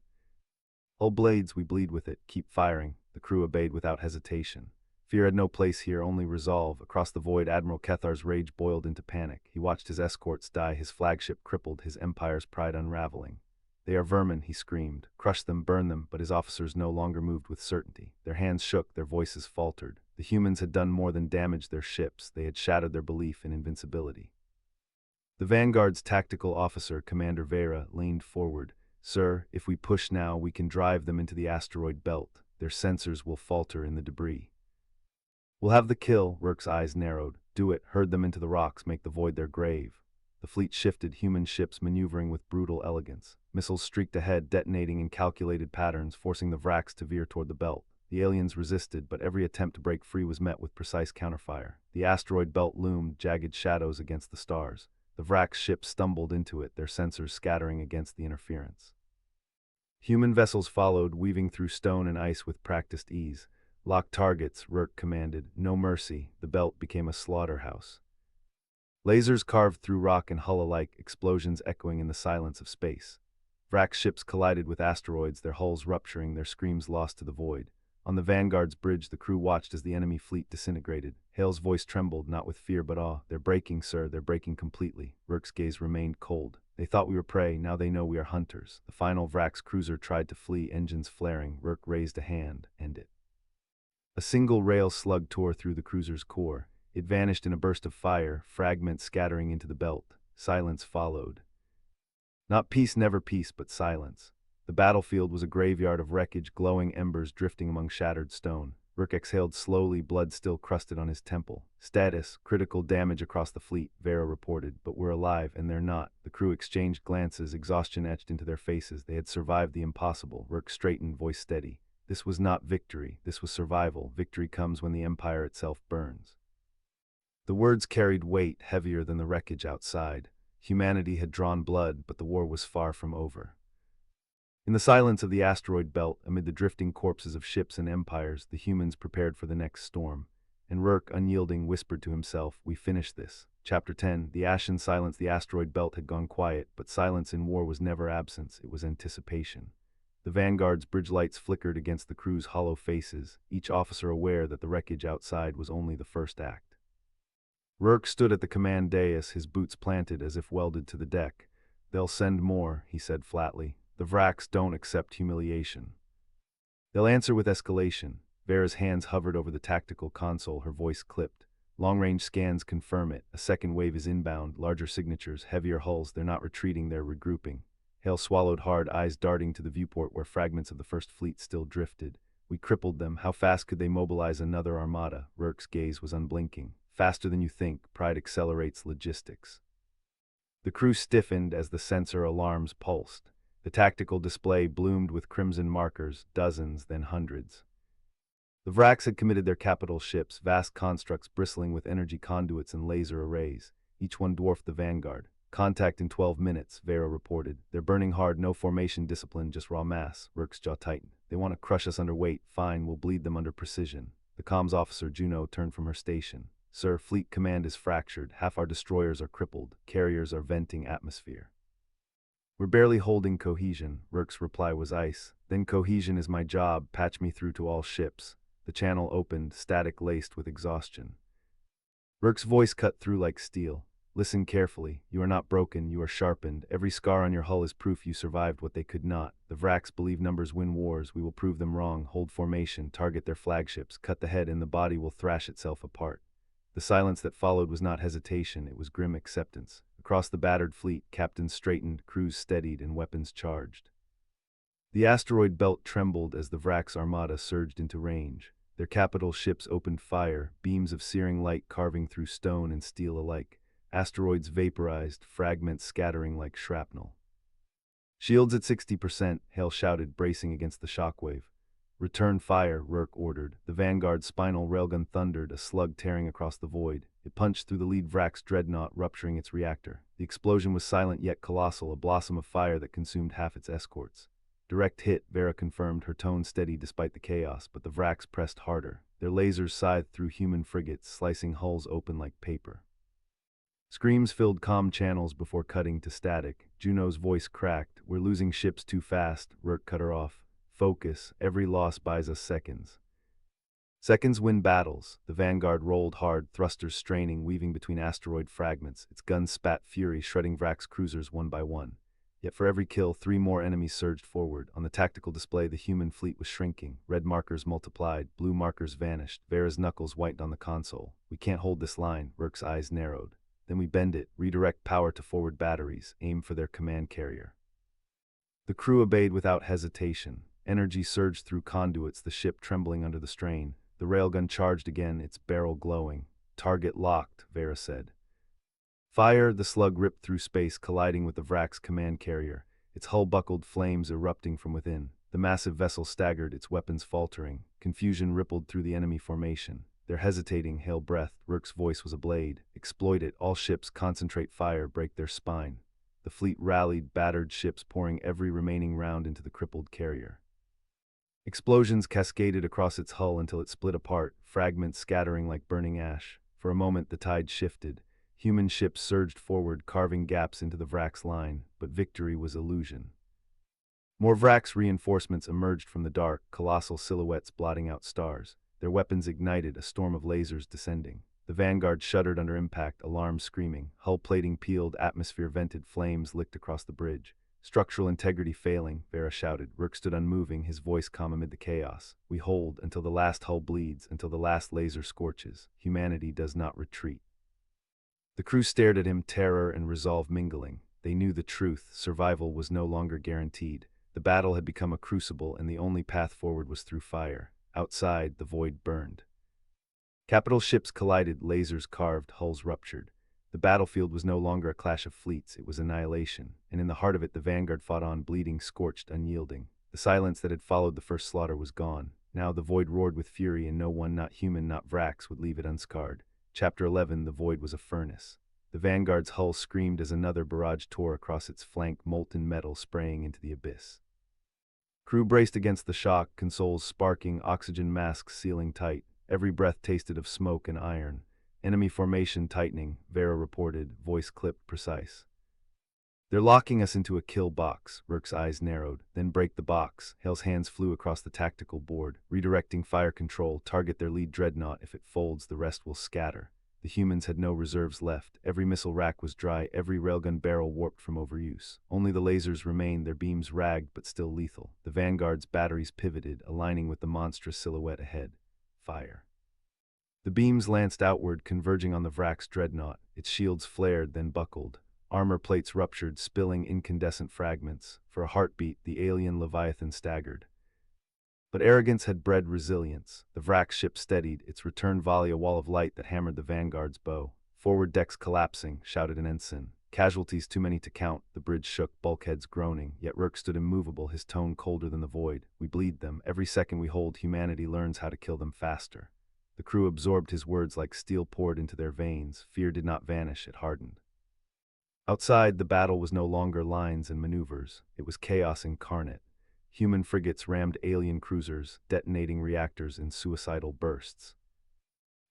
"Hull blades, we bleed with it. Keep firing." The crew obeyed without hesitation. Fear had no place here, only resolve. Across the void, Admiral Kethar's rage boiled into panic. He watched his escorts die, his flagship crippled, his empire's pride unraveling. "They are vermin," he screamed. "Crush them, burn them." But his officers no longer moved with certainty. Their hands shook, their voices faltered. The humans had done more than damage their ships. They had shattered their belief in invincibility. The Vanguard's tactical officer, Commander Vera, leaned forward. "Sir, if we push now, we can drive them into the asteroid belt. Their sensors will falter in the debris." "We'll have the kill." Rourke's eyes narrowed. "Do it. Herd them into the rocks, make the void their grave." The fleet shifted, human ships maneuvering with brutal elegance. Missiles streaked ahead, detonating in calculated patterns, forcing the Vrax to veer toward the belt. The aliens resisted, but every attempt to break free was met with precise counterfire. The asteroid belt loomed, jagged shadows against the stars. The Vrax ships stumbled into it, their sensors scattering against the interference. Human vessels followed, weaving through stone and ice with practiced ease. "Lock targets," Rourke commanded. "No mercy." The belt became a slaughterhouse. Lasers carved through rock and hull alike, explosions echoing in the silence of space. Vrax ships collided with asteroids, their hulls rupturing, their screams lost to the void. On the Vanguard's bridge, the crew watched as the enemy fleet disintegrated. Hale's voice trembled, not with fear but awe. "They're breaking, sir, they're breaking completely." Rourke's gaze remained cold. "They thought we were prey, now they know we are hunters." The final Vrax cruiser tried to flee, engines flaring. Rourke raised a hand. "End it." A single rail slug tore through the cruiser's core. It vanished in a burst of fire, fragments scattering into the belt. Silence followed. Not peace, never peace, but silence. The battlefield was a graveyard of wreckage, glowing embers drifting among shattered stone. Rourke exhaled slowly, blood still crusted on his temple. Status, critical damage across the fleet, Vera reported, but we're alive and they're not. The crew exchanged glances, exhaustion etched into their faces. They had survived the impossible. Rourke straightened, voice steady. This was not victory, this was survival. Victory comes when the Empire itself burns. The words carried weight, heavier than the wreckage outside. Humanity had drawn blood, but the war was far from over. In the silence of the asteroid belt, amid the drifting corpses of ships and empires, the humans prepared for the next storm. And Rourke, unyielding, whispered to himself, "We finish this." Chapter 10. The ashen silence. The asteroid belt had gone quiet, but silence in war was never absence, it was anticipation. The Vanguard's bridge lights flickered against the crew's hollow faces, each officer aware that the wreckage outside was only the first act. Rourke stood at the command dais, his boots planted as if welded to the deck. "They'll send more," he said flatly. "The Vraks don't accept humiliation. They'll answer with escalation." Vera's hands hovered over the tactical console, her voice clipped. "Long-range scans confirm it. A second wave is inbound, larger signatures, heavier hulls. They're not retreating, they're regrouping." Hale swallowed hard, eyes darting to the viewport where fragments of the first fleet still drifted. "We crippled them. How fast could they mobilize another armada?" Rourke's gaze was unblinking. "Faster than you think. Pride accelerates logistics." The crew stiffened as the sensor alarms pulsed. The tactical display bloomed with crimson markers, dozens, then hundreds. The Vraks had committed their capital ships, vast constructs bristling with energy conduits and laser arrays. Each one dwarfed the Vanguard. "Contact in 12 minutes, Vera reported. "They're burning hard, no formation discipline, just raw mass." Rourke's jaw tightened. "They want to crush us under weight. Fine, we'll bleed them under precision." The comms officer, Juno, turned from her station. "Sir, fleet command is fractured. Half our destroyers are crippled. Carriers are venting atmosphere. We're barely holding cohesion." Rourke's reply was ice. "Then cohesion is my job. Patch me through to all ships." The channel opened, static laced with exhaustion. Rourke's voice cut through like steel. "Listen carefully. You are not broken, you are sharpened. Every scar on your hull is proof you survived what they could not. The Vraks believe numbers win wars. We will prove them wrong. Hold formation, target their flagships, cut the head and the body will thrash itself apart." The silence that followed was not hesitation, it was grim acceptance. Across the battered fleet, captains straightened, crews steadied, and weapons charged. The asteroid belt trembled as the Vraks armada surged into range. Their capital ships opened fire, beams of searing light carving through stone and steel alike. Asteroids vaporized, fragments scattering like shrapnel. "Shields at 60%, Hale shouted, bracing against the shockwave. "Return fire," Rourke ordered. The Vanguard's spinal railgun thundered, a slug tearing across the void. It punched through the lead Vrak's dreadnought, rupturing its reactor. The explosion was silent yet colossal, a blossom of fire that consumed half its escorts. "Direct hit," Vera confirmed, her tone steady despite the chaos, but the Vraks pressed harder. Their lasers scythed through human frigates, slicing hulls open like paper. Screams filled comm channels before cutting to static. Juno's voice cracked. "We're losing ships too fast." Rourke cut her off. "Focus. Every loss buys us seconds." Seconds win battles. The Vanguard rolled hard, thrusters straining, weaving between asteroid fragments. Its guns spat fury, shredding Vrak's cruisers one by one. Yet for every kill, 3 more enemies surged forward. On the tactical display, the human fleet was shrinking. Red markers multiplied, blue markers vanished. Vera's knuckles whitened on the console. "We can't hold this line." Rourke's eyes narrowed. "Then we bend it, redirect power to forward batteries, aim for their command carrier." The crew obeyed without hesitation. Energy surged through conduits, the ship trembling under the strain. The railgun charged again, its barrel glowing. "Target locked," Vera said. "Fire!" The slug ripped through space, colliding with the Vrak's command carrier. Its hull buckled, flames erupting from within. The massive vessel staggered, its weapons faltering. Confusion rippled through the enemy formation. "They're hesitating," Hale breathed. Rourke's voice was a blade. "Exploit it. All ships, concentrate fire, break their spine." The fleet rallied, battered ships pouring every remaining round into the crippled carrier. Explosions cascaded across its hull until it split apart, fragments scattering like burning ash. For a moment the tide shifted. Human ships surged forward, carving gaps into the Vrak's line, but victory was illusion. More Vrak's reinforcements emerged from the dark, colossal silhouettes blotting out stars. Their weapons ignited, a storm of lasers descending. The Vanguard shuddered under impact, alarms screaming. Hull plating peeled, atmosphere vented, flames licked across the bridge. "Structural integrity failing," Vera shouted. Rourke stood unmoving, his voice calm amid the chaos. "We hold until the last hull bleeds, until the last laser scorches. Humanity does not retreat." The crew stared at him, terror and resolve mingling. They knew the truth. Survival was no longer guaranteed. The battle had become a crucible, and the only path forward was through fire. Outside, the void burned. Capital ships collided, lasers carved, hulls ruptured. The battlefield was no longer a clash of fleets, it was annihilation, and in the heart of it the vanguard fought on, bleeding, scorched, unyielding. The silence that had followed the first slaughter was gone. Now the void roared with fury, and no one, not human, not Vrax, would leave it unscarred. Chapter 11. The void was a furnace. The vanguard's hull screamed as another barrage tore across its flank, molten metal spraying into the abyss. Crew braced against the shock, consoles sparking, oxygen masks sealing tight. Every breath tasted of smoke and iron. Enemy formation tightening, Vera reported, voice clipped, precise. They're locking us into a kill box. Rourke's eyes narrowed. Then break the box. Hale's hands flew across the tactical board, redirecting fire control. Target their lead dreadnought. If it folds, the rest will scatter. The humans had no reserves left. Every missile rack was dry, every railgun barrel warped from overuse. Only the lasers remained, their beams ragged but still lethal. The Vanguard's batteries pivoted, aligning with the monstrous silhouette ahead. Fire. The beams lanced outward, converging on the Vrax dreadnought. Its shields flared, then buckled. Armor plates ruptured, spilling incandescent fragments. For a heartbeat, the alien Leviathan staggered. But arrogance had bred resilience. The Vrax ship steadied, its return volley a wall of light that hammered the Vanguard's bow. Forward decks collapsing, shouted an ensign. Casualties too many to count. The bridge shook, bulkheads groaning, yet Rourke stood immovable, his tone colder than the void. We bleed them. Every second we hold, humanity learns how to kill them faster. The crew absorbed his words like steel poured into their veins. Fear did not vanish, it hardened. Outside, the battle was no longer lines and maneuvers. It was chaos incarnate. Human frigates rammed alien cruisers, detonating reactors in suicidal bursts.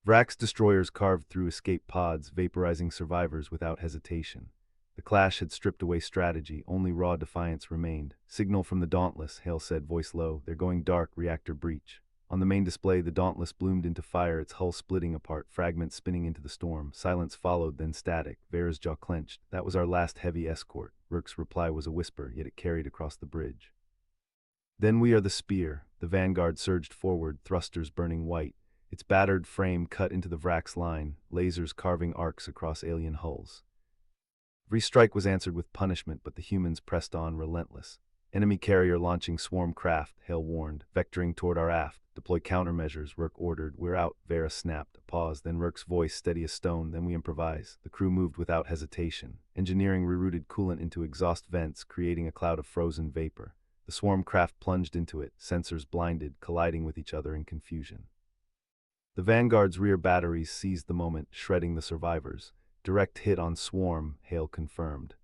Vrax destroyers carved through escape pods, vaporizing survivors without hesitation. The clash had stripped away strategy, only raw defiance remained. Signal from the Dauntless, Hale said, voice low. They're going dark, reactor breach. On the main display, the Dauntless bloomed into fire, its hull splitting apart, fragments spinning into the storm. Silence followed, then static. Vera's jaw clenched. That was our last heavy escort. Rourke's reply was a whisper, yet it carried across the bridge. Then we are the Spear. The Vanguard surged forward, thrusters burning white. Its battered frame cut into the Vrax line, lasers carving arcs across alien hulls. Every strike was answered with punishment, but the humans pressed on, relentless. Enemy carrier launching swarm craft, Hale warned, vectoring toward our aft. Deploy countermeasures, Rourke ordered. We're out, Vera snapped. A pause, then Rourke's voice steady as stone. Then we improvise. The crew moved without hesitation. Engineering rerouted coolant into exhaust vents, creating a cloud of frozen vapor. The swarm craft plunged into it, sensors blinded, colliding with each other in confusion. The Vanguard's rear batteries seized the moment, shredding the survivors. Direct hit on swarm, Hale confirmed.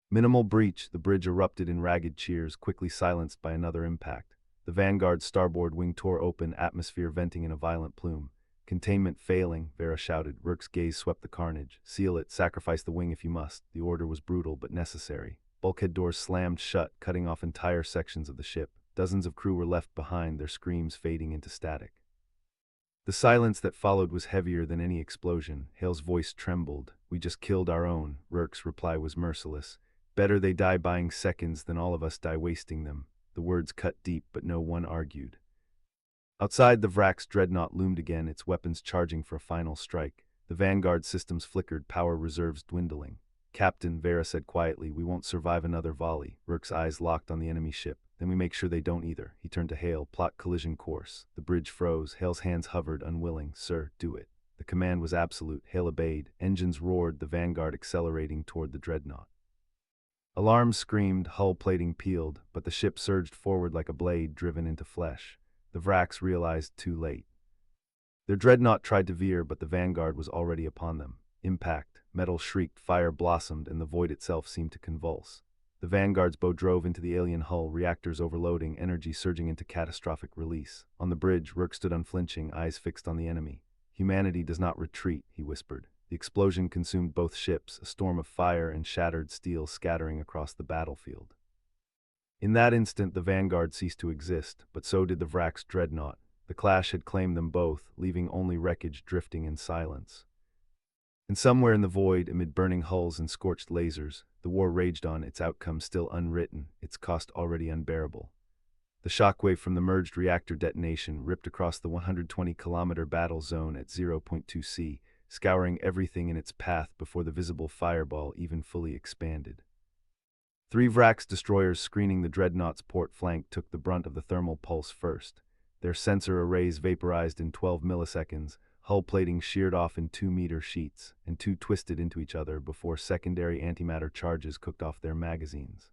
Minimal breach, the bridge erupted in ragged cheers, quickly silenced by another impact. The Vanguard's starboard wing tore open, atmosphere venting in a violent plume. Containment failing, Vera shouted. Rourke's gaze swept the carnage. Seal it, sacrifice the wing if you must. The order was brutal but necessary. Bulkhead doors slammed shut, cutting off entire sections of the ship. Dozens of crew were left behind, their screams fading into static. The silence that followed was heavier than any explosion. Hale's voice trembled. We just killed our own. Rourke's reply was merciless. Better they die buying seconds than all of us die wasting them. The words cut deep, but no one argued. Outside, the Vrax dreadnought loomed again, its weapons charging for a final strike. The Vanguard systems flickered, power reserves dwindling. Captain, Vera said quietly, we won't survive another volley. Rourke's eyes locked on the enemy ship. Then we make sure they don't either. He turned to Hale. Plot collision course. The bridge froze. Hale's hands hovered, unwilling. Sir, do it. The command was absolute. Hale obeyed. Engines roared, the Vanguard accelerating toward the dreadnought. Alarms screamed, hull plating peeled, but the ship surged forward like a blade driven into flesh. The Vrax realized too late. Their dreadnought tried to veer, but the Vanguard was already upon them. Impact. Metal shrieked, fire blossomed, and the void itself seemed to convulse. The Vanguard's bow drove into the alien hull, reactors overloading, energy surging into catastrophic release. On the bridge, Rourke stood unflinching, eyes fixed on the enemy. Humanity does not retreat, he whispered. The explosion consumed both ships, a storm of fire and shattered steel scattering across the battlefield. In that instant, the Vanguard ceased to exist, but so did the Vrax dreadnought. The clash had claimed them both, leaving only wreckage drifting in silence. And somewhere in the void, amid burning hulls and scorched lasers, the war raged on, its outcome still unwritten, its cost already unbearable. The shockwave from the merged reactor detonation ripped across the 120-kilometer battle zone at 0.2 C, scouring everything in its path before the visible fireball even fully expanded. 3 Vrax destroyers screening the dreadnought's port flank took the brunt of the thermal pulse first. Their sensor arrays vaporized in 12 milliseconds, hull plating sheared off in 2-meter sheets, and two twisted into each other before secondary antimatter charges cooked off their magazines.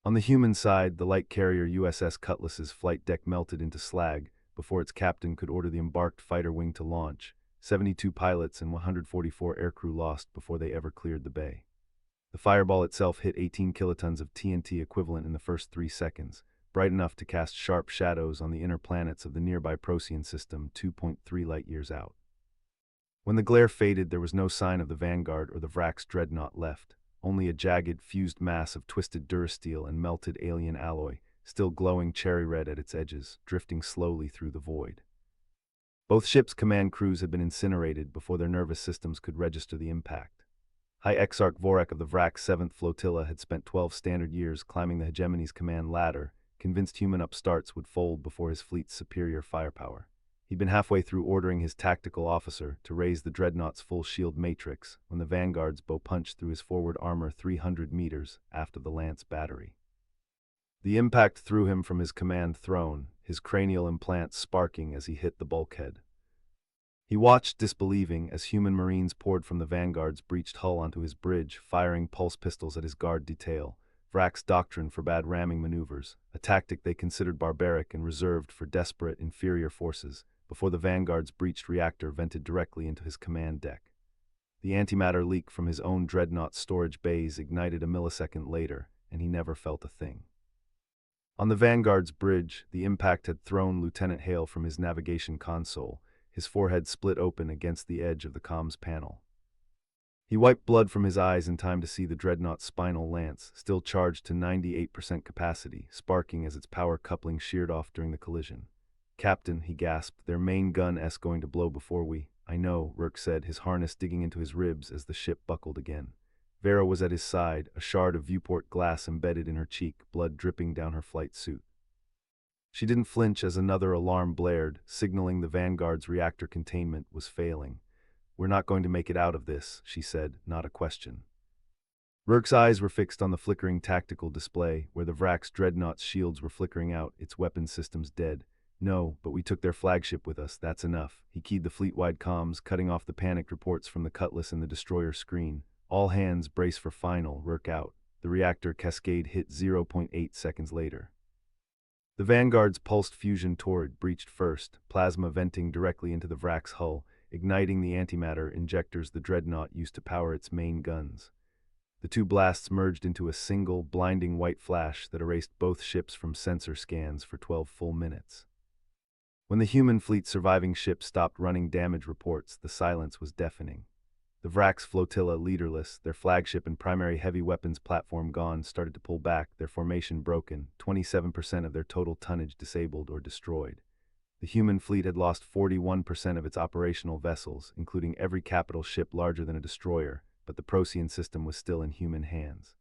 On the human side, the light carrier USS Cutlass's flight deck melted into slag before its captain could order the embarked fighter wing to launch. 72 pilots and 144 aircrew lost before they ever cleared the bay. The fireball itself hit 18 kilotons of TNT equivalent in the first 3 seconds, bright enough to cast sharp shadows on the inner planets of the nearby Procyon system 2.3 light-years out. When the glare faded, there was no sign of the Vanguard or the Vrax dreadnought left, only a jagged, fused mass of twisted durasteel and melted alien alloy, still glowing cherry red at its edges, drifting slowly through the void. Both ships' command crews had been incinerated before their nervous systems could register the impact. High Exarch Vorek of the Vrax 7th Flotilla had spent 12 standard years climbing the hegemony's command ladder, convinced human upstarts would fold before his fleet's superior firepower. He'd been halfway through ordering his tactical officer to raise the dreadnought's full shield matrix when the Vanguard's bow punched through his forward armor 300 meters after the Lance battery. The impact threw him from his command throne, his cranial implants sparking as he hit the bulkhead. He watched disbelieving as human marines poured from the Vanguard's breached hull onto his bridge, firing pulse pistols at his guard detail. Vrax's doctrine forbade ramming maneuvers, a tactic they considered barbaric and reserved for desperate, inferior forces, before the Vanguard's breached reactor vented directly into his command deck. The antimatter leak from his own dreadnought storage bays ignited a millisecond later, and he never felt a thing. On the Vanguard's bridge, the impact had thrown Lieutenant Hale from his navigation console, his forehead split open against the edge of the comms panel. He wiped blood from his eyes in time to see the dreadnought's spinal lance, still charged to 98% capacity, sparking as its power coupling sheared off during the collision. "Captain," he gasped, "their main gun-'s going to blow before we—" "I know," Rourke said, his harness digging into his ribs as the ship buckled again. Vera was at his side, a shard of viewport glass embedded in her cheek, blood dripping down her flight suit. She didn't flinch as another alarm blared, signaling the Vanguard's reactor containment was failing. "We're not going to make it out of this," she said, not a question. Rourke's eyes were fixed on the flickering tactical display, where the Vrax dreadnought's shields were flickering out, its weapons systems dead. "No, but we took their flagship with us, that's enough." He keyed the fleet-wide comms, cutting off the panicked reports from the Cutlass and the destroyer screen. "All hands brace for final, Rourke out." The reactor cascade hit 0.8 seconds later. The Vanguard's pulsed fusion turret breached first, plasma venting directly into the Vrax hull, igniting the antimatter injectors the dreadnought used to power its main guns. The two blasts merged into a single, blinding white flash that erased both ships from sensor scans for 12 full minutes. When the human fleet's surviving ships stopped running damage reports, the silence was deafening. The Vrax flotilla, leaderless, their flagship and primary heavy weapons platform gone, started to pull back, their formation broken, 27% of their total tonnage disabled or destroyed. The human fleet had lost 41% of its operational vessels, including every capital ship larger than a destroyer, but the Procyon system was still in human hands.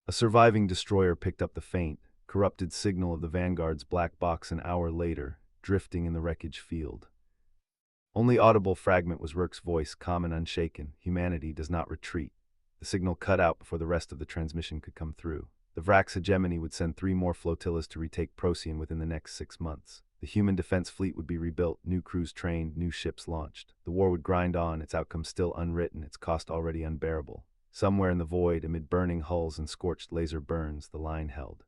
A surviving destroyer picked up the faint, corrupted signal of the Vanguard's black box an hour later, drifting in the wreckage field. Only audible fragment was Rourke's voice, calm and unshaken. "Humanity does not retreat." The signal cut out before the rest of the transmission could come through. The Vrax hegemony would send 3 more flotillas to retake Procyon within the next 6 months. The human defense fleet would be rebuilt, new crews trained, new ships launched. The war would grind on, its outcome still unwritten, its cost already unbearable. Somewhere in the void, amid burning hulls and scorched laser burns, the line held.